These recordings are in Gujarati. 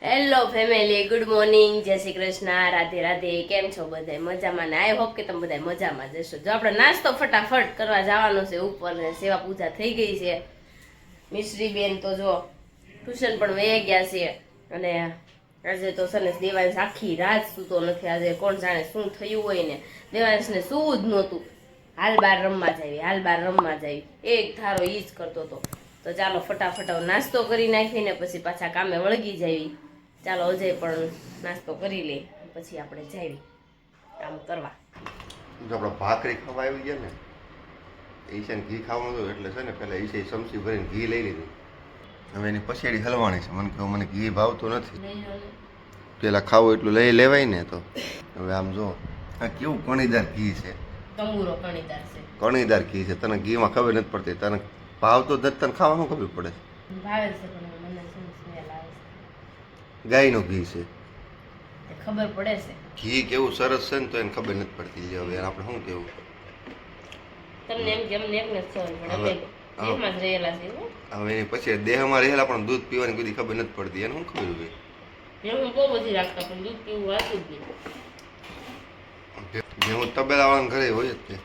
હેલો ફેમિલી, ગુડ મોર્નિંગ, જય શ્રી કૃષ્ણ, રાધે રાધે. કેમ છો બધા? મજામાં ને? આઈ હોપ કે તમે બધા મજામાં જશો. જો આપણે નાસ્તો ફટાફટ કરવા જવાનો છે ઉપર ને સેવા પૂજા થઈ ગઈ છે. મિશ્રી બેન તો જો ટ્યુશન પણ વહી ગયા છે અને આજે તો સને દેવાંશ આખી રાત સૂતો નથી. આજે કોણ જાણે શું થયું હોય ને, દેવાંશને સૂવું જ નહોતું. હાલ બાર રમવા જાવી એક ધારો ઈ જ કરતો હતો. તો ચાલો ફટાફટ નાસ્તો કરી નાખીને પછી પાછા કામે વળગી જાવી. ચાલો અજય પણ નાસ્તો કરી લે, પછી આપણે જાવી કામ કરવા. જો આપણે ભાખરી ખાવા આવી ગયા ને, ઈશાને ઘી ખાવાનું હતું એટલે છે ને પહેલાં ઈશાએ ચમચી ભરીને ઘી લઈ લીધું. હવે એની પછેડી હલવાની છે. મને કહ્યું મને ઘી ભાવતું નથી, પેલા ખાવું એટલું લઈ લેવાય ને. તો હવે આમ જો આ કેવું કણીદાર ઘી છે, કંગુરો કણીદાર છે, કણીદાર ઘી છે. તને ઘીમાં ખબર નથી પડતી, તને ભાવતો જ તને ખાવાનું ખબર પડે છે. ભાવે છે પણ મને શું સ્મેલ આવે છે, ગાયનું ઘી છે, તે ખબર પડે છે. ઘી કેવું સરસ છે ને તો એને ખબર નથી પડતી. હવે આપણે શું કેવું, તમને એમ કે અમને એકને જ ખબર પડે, અમે દેહમાં જ રહેલા છે. હવે એની પછી દેહમાં રહેલા પણ દૂધ પીવાની બધી ખબર નથી પડતી. એને શું ખબર હોય, હું બહુ બધી રાખતા પણ દૂધ પીવું વાતું જ નહીં. જે હું તબેલાવાળાના ઘરે હોય જ તે.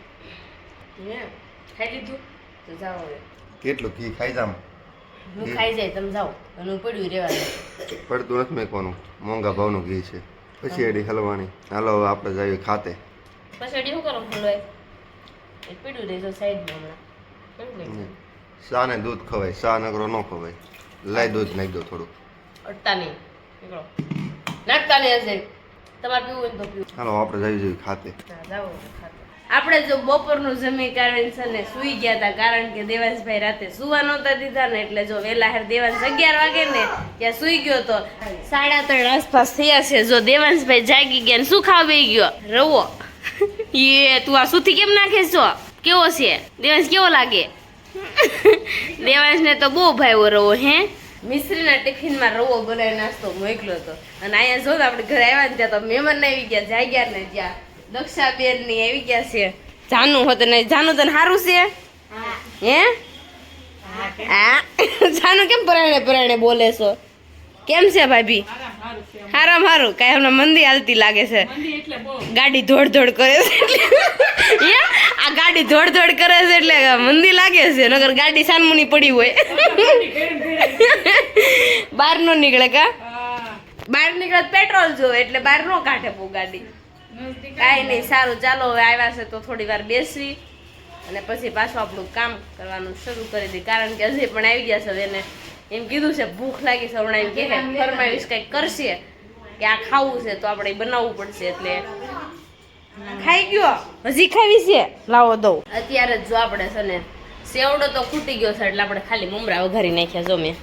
ખાઈ લીધું તો જાઓ હવે. કેટલું ઘી ખાઈ જામ, હું ખાઈ જાય તમે જાઓ અને હું પડ્યું રહેવાનું. પડતું નથી મેકવાનું, મોંઘા ભાવનું ઘી છે. પછી એડી હલવાની. હાલો હવે આપણે જઈએ ખાતે. પછી શું કરો ખોલવાય એ પડ્યું રહેજો સાઈડમાં હમણાં. શા ને દૂધ ખવાય, શા નકરો ન ખવાય. લાઈ દૂધ નાખી દો થોડુંક. અડતા નહીં નીકળો, નાખતા નહીં હશે. તમારે પીવું હોય તો પીવું. હાલો આપણે જઈએ ખાતે. જાઓ ખાતે. આપણે જો બપોરનું જમી કાઢીને છે ને સૂઈ ગયા હતા, કારણ કે દેવાંશભાઈ રાતે સુવા નહોતા દીધા ને, એટલે જો વેલા હેર દેવાંશ 11 વાગે ને ત્યાં સૂઈ ગયો તો 3:30 આસપાસ થયા છે. જો દેવાંશભાઈ જાગી ગયા ને શું ખાવા બેસી ગયો? રવો. એ તું આ સુથી કેમ નાખે છો? કેવો છે દેવાંશ? કેવો લાગે? દેવાંશને તો બહુ ભાવ્યો રવો. હે, મિશ્રીના ટિફિનમાં રવો બનાવી નાસ્તો મોકલ્યો હતો. અને અહીંયા જો આપણે ઘરે આવ્યા ને ત્યાં તો મહેમાન આવી ગયા, જાગ્યા ને જ્યાં દક્ષાબેન ની આવી ગયા છે. જાનુ હોત ને, જાનુ તને સારું છે? હે હા, જાનુ કેમ પરાણે બોલે છો? કેમ છે ભાભી? હારું કાંઈ હમણાં મંદી હાલતી લાગે છે. ગાડી ધોડ કરે છે આ ગાડી ધોડ કરે છે એટલે મંદી લાગે છે. નગર ગાડી સાનમુની પડી હોય બહાર નો નીકળે. કા બહાર નીકળે પેટ્રોલ જોવે એટલે બહાર નો કાઢે બહુ ગાડી. કાંઈ નહીં, સારું ચાલો હવે આવ્યા છે તો થોડી વાર બેસી અને પછી પાછું આપણું કામ કરવાનું શરૂ કરી દઈએ. કારણ કે હજી પણ આવી ગયા છે. એને એમ કીધું છે ભૂખ લાગી છે, હમણાં એમ કે ફરમાવીશ કંઈક કરશે કે આ ખાવું છે તો આપણે બનાવવું પડશે. એટલે ખાઈ ગયો, હજી ખાવી છે, લાવો દઉં. અત્યારે જો આપણે છે ને સેવડો તો ખૂટી ગયો છે એટલે આપણે ખાલી મમરા વઘારી નાખ્યા. જો મેં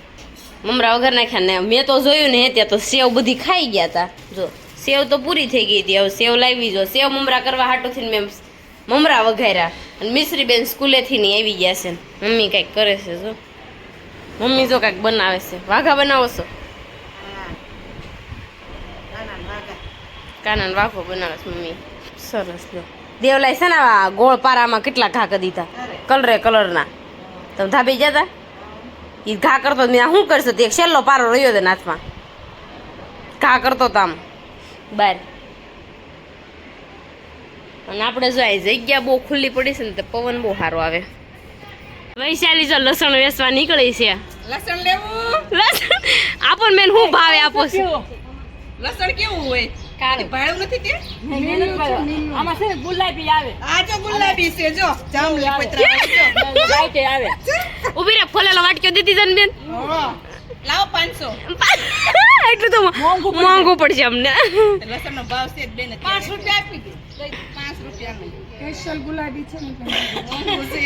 મમરા વઘારી નાખ્યા ને મેં તો જોયું ને ત્યાં તો સેવ બધી ખાઈ ગયા હતા. જો સેવ તો પૂરી થઈ ગઈ હતી. હવે સેવ લાવી, જો સેવ મમરા કરવા હાટુથી મેં મમરા વઘાર્યા. અને મિશ્રી બેન સ્કૂલેથી ની આવી ગયા છે. મમ્મી કંઈક કરે છે. જો મમ્મી જો કંઈક બનાવે છે. વાઘા બનાવો છો? કાના વાઘો બનાવે છે મમ્મી. સરસ. લો દેવલાય છે ને આ ગોળ પારામાં કેટલા ઘા કરી દીધા, કલરના. તમે ધાબી ગયા હતા એ ઘા કરતો મેં શું કરશો? તે એક છેલ્લો પારો રહ્યો હતો નાથમાં, ઘા કરતો તો આમ બાર. અને આપણે જો આ જગ્યા બહુ ખુલ્લી પડી છે ને તો પવન બહુ સારો આવે. વૈશાલી જો લસણ વેચવા નીકળી છે. લસણ લેવું? લસણ આપો મેન શું ભાવે આપો છો? લસણ કેવું હોય? કાળું ભાડું નથી તે? આમાં છે ને ગુલાબી આવે. આ જો ગુલાબી છે, જો જાંબલી પતરા લાઈટ આવે. ઉભી રે, ફોલેલો વાટક્યો દીધી જન બેન. લાવો 500. એટલું તો મોંઘું પડશે અમને. લસણ નો ભાવ છે બેન 5 રૂપિયા આપી દે. 5 રૂપિયા સ્પેશિયલ ગુલાબી છે ને મોંઘું છે.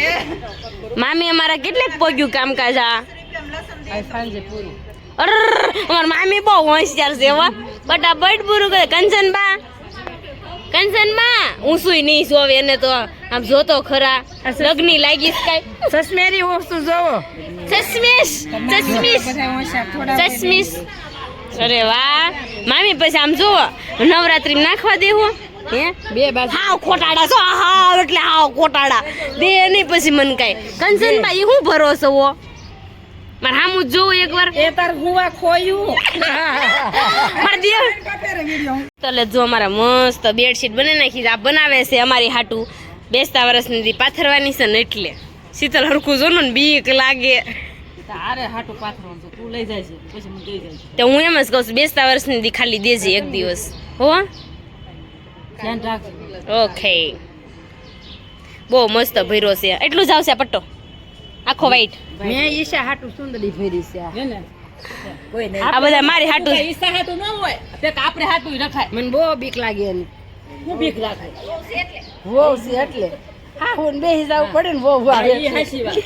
મામી અમારા કેટલેક પોગ્યું કામકાજ આ સાંજે પૂરું. અમાર મામી બહુ હોશિયાર છે. બટાબટ પૂરું કરે. કંચનમાં હું સુઈ નહીં જોવે એને તો આમ જોતો ખરા. લગ્ની લાગીશ કાઈ સસમેરી વસ્તુ જોવો. ચશ્મીશ. અરે વાહ મામી, પછી આમ જોવો નવરાત્રી નાખવા દેવો. હે બે બાજુ હાવ ખોટાડા છો. હાવ એટલે હાવ ખોટાડા દે નહીં. પછી મન કાઈ કંચનભાઈ હું ભરોસો હો મારે હામું જોવું એકવાર. એ તાર હુવા ખોયું. મારા દેવ તો એટલે જો અમારા મસ્ત બેડશીટ બની નાખી છે. આ બનાવે છે અમારી હાટું બેસતા વર્ષની દી પાથરવાની છે ને એટલે શીતલ હરખું જો ને બીક લાગે. તારે હાટું પાથરવાનું છે તું લઈ જાય છે પછી હું દઈ જાય તો હું એમ જ કહું છું બેસતા વર્ષની દી ખાલી દેજે એક દિવસ હો. ધ્યાન રાખજો. ઓકે બહુ મસ્ત ભર્યો છે. એટલું જ આવશે આ પટ્ટો આખો વાઈટ. મેં ઈશા હાટું સુંદરી ફેરી છે હે ને કોઈ નહીં આ બધા મારી હાટું ઈશા હાટું ન હોય તે આપણે હાટું રખાય મને બહુ બીક લાગે એની હું બીક લાગે વહુ છે એટલે હા હું બેસી જવું પડે ને વહુ આવે એ હાચી વાત.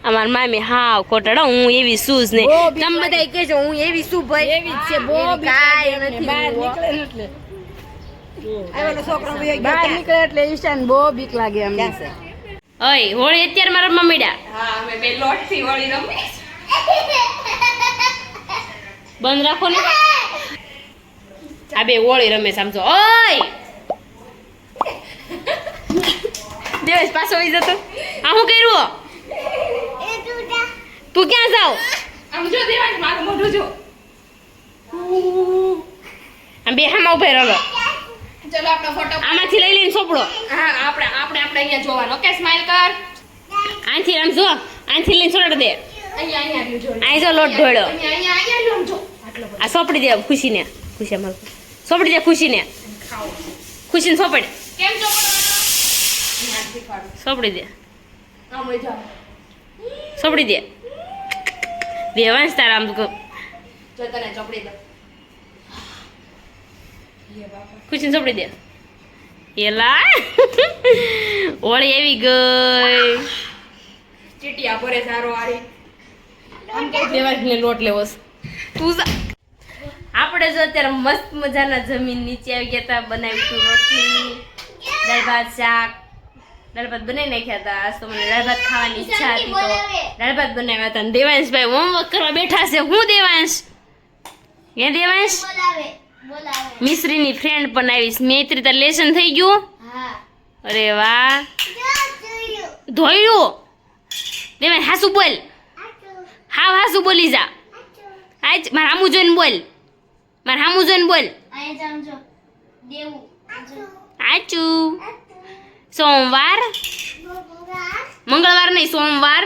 અમાર મામી હાવ કોટડા હું એવી સૂઝ ને બહુ બીક તમે બધા કહેજો હું એવી શું ભાઈ એવી જ છે બહુ બીક કાંઈ લાગે નથી. બહાર નીકળે ને એટલે બહાર નીકળે એટલે ઈશાને બહુ બીક લાગે એમ ઓય હોળી અત્યારે મારા મમ્મીડા હા અમે બે લોટ થી હોળી રમી બંધ રાખો ને આ બે હોળી રમે સમજો. ઓય દેવેશ પાછો આવી જતો આ હું કર્યું તું ક્યાં જાવ આમ જો દેવાશ મારું મોઢું જો આમ બે હામાં ઉભે રહો. ચલો આપણો ફોટો આમાંથી લઈ લઈને સોપડો હા આપણે અહીંયા જોવાનો ઓકે સ્માઈલ કર આથી આમ જો આથી લઈને સોડ દે અહીંયા રહ્યું જો આ જો લોટ ઢોળ્યો અહીંયા રહ્યું જો આ સોપડી દે ખુશીને ખુશી અમાર સોપડી દે ખુશીને ખુશીને સોપડ કેમ છો સોપડી દે આ મજા સોપડી દે દેવાંશ તારા આમ જો તને ચોપડી દો ખુશીને સોપડી દે એલા હોળી આવી ગઈ ચીટિયા ભરે સારો આરી આમ કે દેવાંશને લોટ લેવો છે. તું આપણે જો અત્યારે મસ્ત મજાના જમીન નીચે આવી ગયા હતા બનાવી તું રોટલી દાળ ભાત શાક દાળ ભાત બનાવી નાખ્યા હતા. આજ તો મને દાળ ભાત ખાવાની ઈચ્છા હતી તો દાળ ભાત બનાવ્યા હતા. અને દેવાંશભાઈ હોમવર્ક કરવા બેઠા છે. હું દેવાંશ હે દેવાંશ મિશ્રીની ફ્રેન્ડ પણ આવીશ મૈત્રી તાર લેસન થઈ ગયું. અરે વાહ ધોયું દેવાંશ હાસુ બોલ હાવ હાસુ બોલી જા આજ મારે હામું જોઈને બોલ મારે હામું જોઈને બોલ આચું સોમવાર મંગળવાર નહીં સોમવાર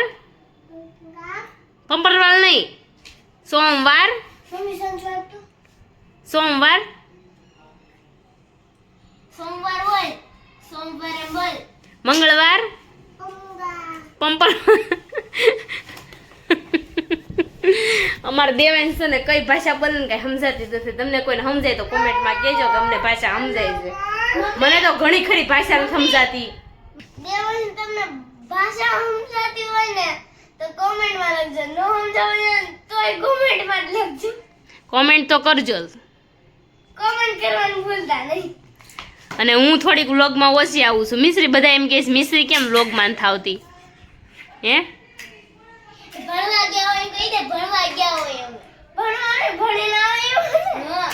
કંપરવાર નહીં સોમવાર સોમવાર મંગળવાર પંપર અમારે દેવાંશ છે ને કઈ ભાષા બોલે ને કઈ સમજાતી નથી. તમને કોઈને સમજાય તો કોમેન્ટમાં કહેજો કે અમને ભાષા સમજાય છે. મને તો ઘણી ખરી ભાષા નથી સમજાતી. તમને ભાષા સમજાતી હોય ને તો કોમેન્ટમાં લખજો, ન સમજાવે તોય કોમેન્ટમાં જ લખજો. કોમેન્ટ તો કરજો કોમેન્ટ કરવાનું ભૂલતા નહીં. અને હું થોડીક વ્લોગમાં ઓછી આવું છું. મિશ્રી બધા એમ કહે છે મિશ્રી કેમ વ્લોગમાં નથી આવતી હે ભણવા ગયા હોય કહી દે ભણવા ગયા હોય અમે ભણવા ભણેલા હોય હા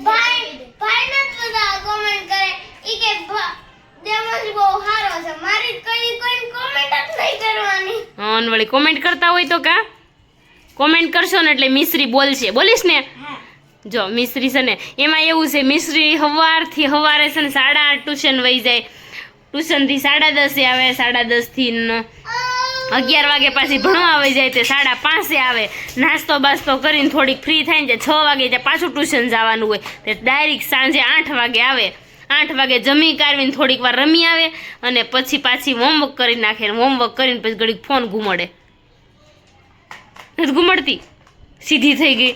ભાઈ નથી બધા કોમેન્ટ કરે ઈ કે દેવાંશ બહુ સારો છે મારી કોઈ કોમેન્ટ જ નહીં કરવાની. હા અને વળી કોમેન્ટ કરતા હોય તો કા કોમેન્ટ કરશો ને એટલે મિશ્રી બોલશે. બોલીશ ને જો મિશ્રી છે ને એમાં એવું છે મિશ્રી સવારથી સવારે છે ને 8:30 ટ્યુશન વહી જાય. ટ્યુશનથી 10:30 આવે 10:30 થી 11 વાગે પાછી ભણવા વહી જાય તે 5:30 આવે. નાસ્તો બાસ્તો કરીને થોડીક ફ્રી થાય ને 6 વાગે ત્યાં પાછું ટ્યુશન જવાનું હોય તે ડાયરેક્ટ સાંજે 8 વાગે આવે. 8 વાગે જમી કાઢવીને થોડીક વાર રમી આવે અને પછી પાછી હોમવર્ક કરી નાખે. હોમવર્ક કરીને પછી ઘડીક ફોન ઘૂમડે નથી ઘૂમડતી સીધી થઈ ગઈ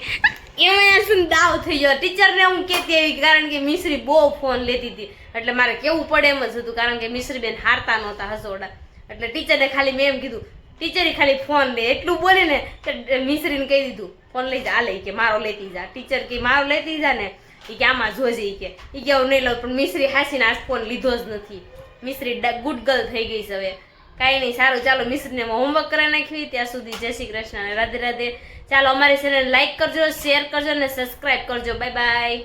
એમાં શું દાવ થઈ ગયો. ટીચરને હું કહેતી એવી કારણ કે મિશ્રી બહુ ફોન લેતી હતી એટલે મારે કેવું પડે એમ જ હતું કારણ કે મિશ્રી બેન હારતા નહોતા હસોડા એટલે ટીચરને ખાલી મેં એમ કીધું ટીચરે ખાલી ફોન લે એટલું બોલે ને કે મિશ્રીને કહી દીધું ફોન લઈ જા લે કે મારો લેતી જા. ટીચર કે મારો લેતી જા ને એ કે આમાં જોજે એ કે હું નહીં લઉં પણ મિશ્રી હાસીને આજ ફોન લીધો જ નથી. મિશ્રી ગુડ ગર્લ થઈ ગઈ છે હવે કાંઈ નહીં. સારું ચાલો મિશ્રીને હોમવર્ક કરાવી નાખવી. ત્યાં સુધી જય શ્રી કૃષ્ણ અને રાધે રાધે. ચાલો અમારી ચેનલ લાઈક કરજો શેર કરજો અને સબસ્ક્રાઈબ કરજો. Bye bye.